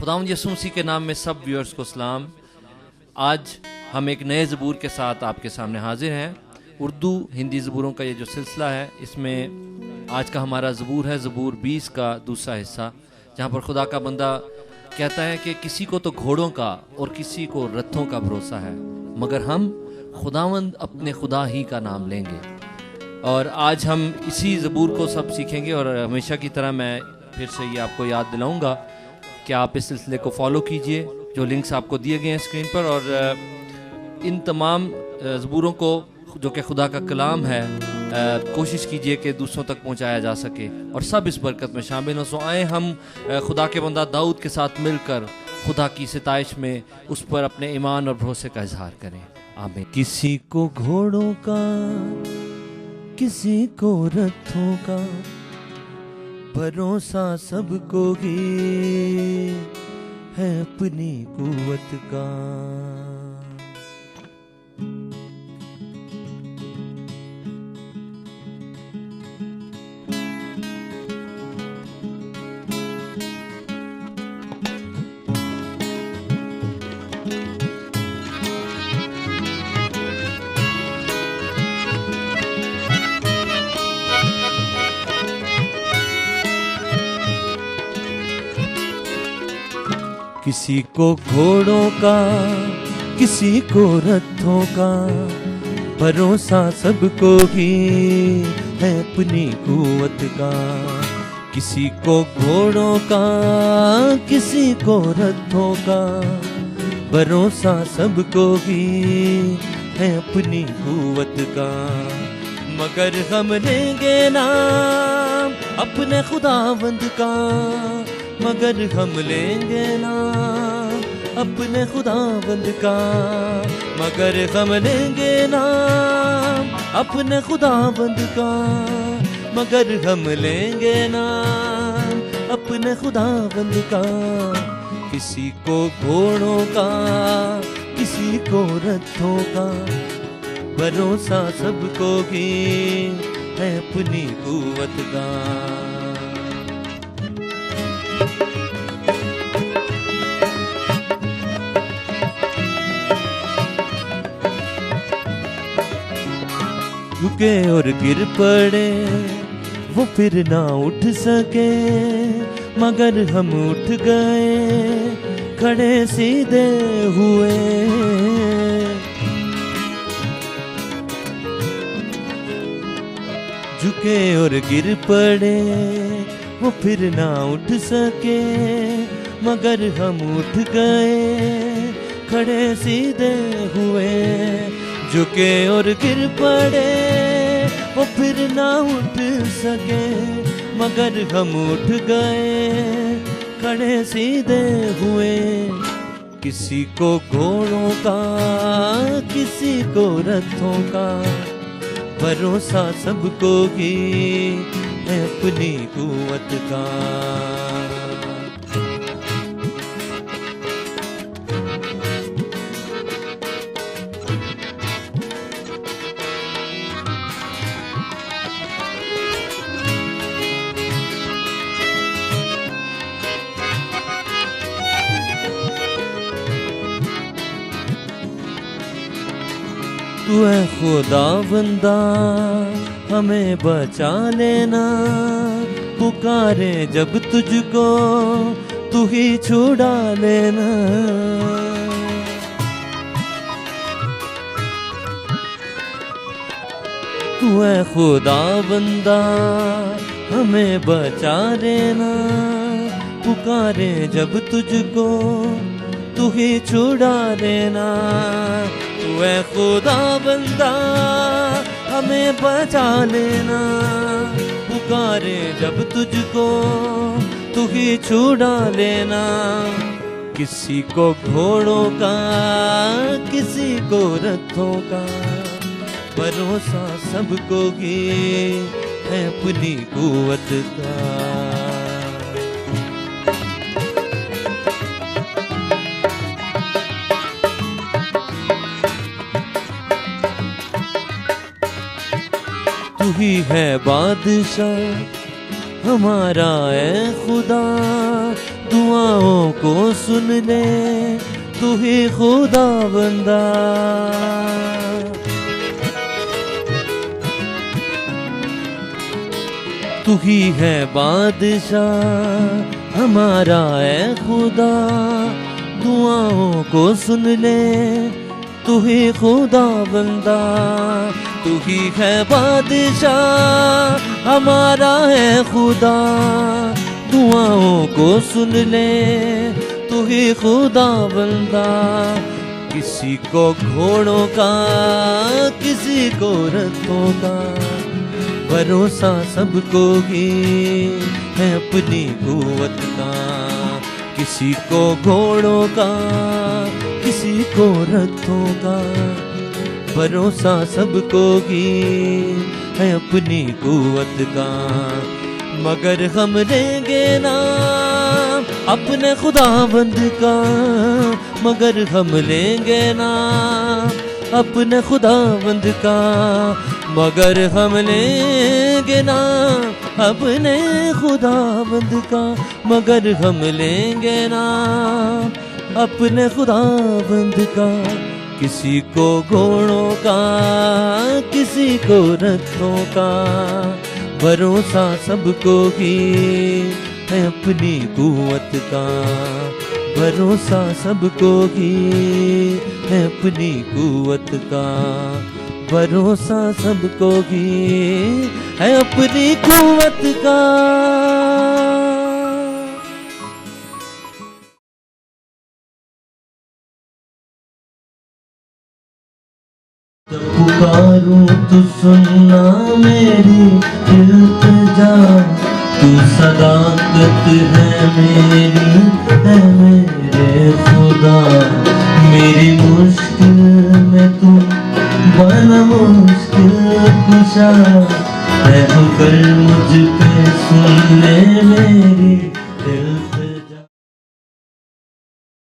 खुदावंद यीशु मसीह के नाम में सब व्यूअर्स को सलाम। आज हम एक नए ज़बूर के साथ आपके सामने हाजिर हैं। उर्दू हिंदी ज़बूरों का ये जो सिलसिला है, इसमें आज का हमारा ज़बूर है ज़बूर 20 का दूसरा हिस्सा, जहाँ पर खुदा का बंदा कहता है कि किसी को तो घोड़ों का और किसी को रथों का भरोसा है, मगर हम खुदावंद अपने खुदा ही का नाम लेंगे। और आज हम इसी ज़बूर को सब सीखेंगे। और हमेशा की तरह मैं फिर से ये आपको याद दिलाऊंगा कि आप इस सिलसिले को फॉलो कीजिए, जो लिंक्स आपको दिए गए हैं स्क्रीन पर। और इन तमाम ज़बूरों को जो कि खुदा का कलाम है, कोशिश कीजिए कि दूसरों तक पहुंचाया जा सके और सब इस बरकत में शामिल हो। सो आए हम खुदा के बंदा दाऊद के साथ मिलकर खुदा की सिताइश में उस पर अपने ईमान और भरोसे का इजहार करें। आमीन। किसी को घोड़ों का, किसी को रथों का भरोसा सबको ही है अपनी कुव्वत का। किसी को घोड़ों का, किसी को रथों का भरोसा सबको ही है अपनी कुव्वत का। किसी को घोड़ों का, किसी को रथों का भरोसा सबको ही है अपनी कुव्वत का। मगर हम लेंगे नाम अपने खुदावंद का, मगर हम लेंगे नाम अपने खुदावंद का। मगर हम लेंगे नाम अपने खुदावंद का, मगर हम लेंगे नाम अपने खुदावंद का। किसी को घोड़ों का, किसी को रथों का भरोसा सबको ही है अपनी कुव्वत का। झुके और गिर पड़े वो फिर ना उठ सके, मगर हम उठ गए खड़े सीधे हुए। झुके और गिर पड़े वो फिर ना उठ सके, मगर हम उठ गए खड़े सीधे हुए। झुके और गिर पड़े वो फिर ना उठ सके, मगर हम उठ गए खड़े सीधे हुए। किसी को घोड़ों का, किसी को रथों का भरोसा सबको ही है अपनी कुव्वत का। तू है खुदावंदा हमें बचा लेना, पुकारे जब तुझको तू ही छुड़ा लेना। तू है खुदावंदा हमें बचा लेना, पुकारे जब तुझको तू ही छुड़ा लेना। तू है खुदावंदा हमें बचा लेना, पुकारे जब तुझको तू ही छुड़ा लेना। किसी को घोड़ों का, किसी को रथों का भरोसा सबको ही है अपनी कुव्वत का। तू ही है बादशाह हमारा ए खुदा, दुआओं को सुन ले, तू ही खुदा बंदा। तू ही है बादशाह हमारा है खुदा, दुआओं को सुन ले, तू ही खुदा बंदा। तू ही है बादशाह हमारा है खुदा, दुआओं को सुन ले, तू ही खुदा बंदा। किसी को घोड़ों का, किसी को रथों का, भरोसा सबको ही है अपनी कुव्वत का। किसी को घोड़ों का, किसी को रथों का, भरोसा सबको ही है अपनी कुव्वत का। मगर हम लेंगे ना अपने खुदाबंद का, मगर हम लेंगे ना अपने खुदाबंद का, मगर हम लेंगे ना अपने खुदाबंद का, मगर हम लेंगे ना अपने खुदाबंद का। किसी को घोड़ों का, किसी को रथों का, भरोसा सबको ही है अपनी कुव्वत का, भरोसा सबको ही है अपनी कुव्वत का, भरोसा सबको ही है अपनी कुव्वत का। जब पुकारूं तो सुनना मेरी इल्तिजा, तू सदाकत है मेरी, है मेरे खुदा। मेरी मुश्किल में तू बना मुश्किल कुशा, रहम कर मुझ पे, सुन ले मेरी दिल।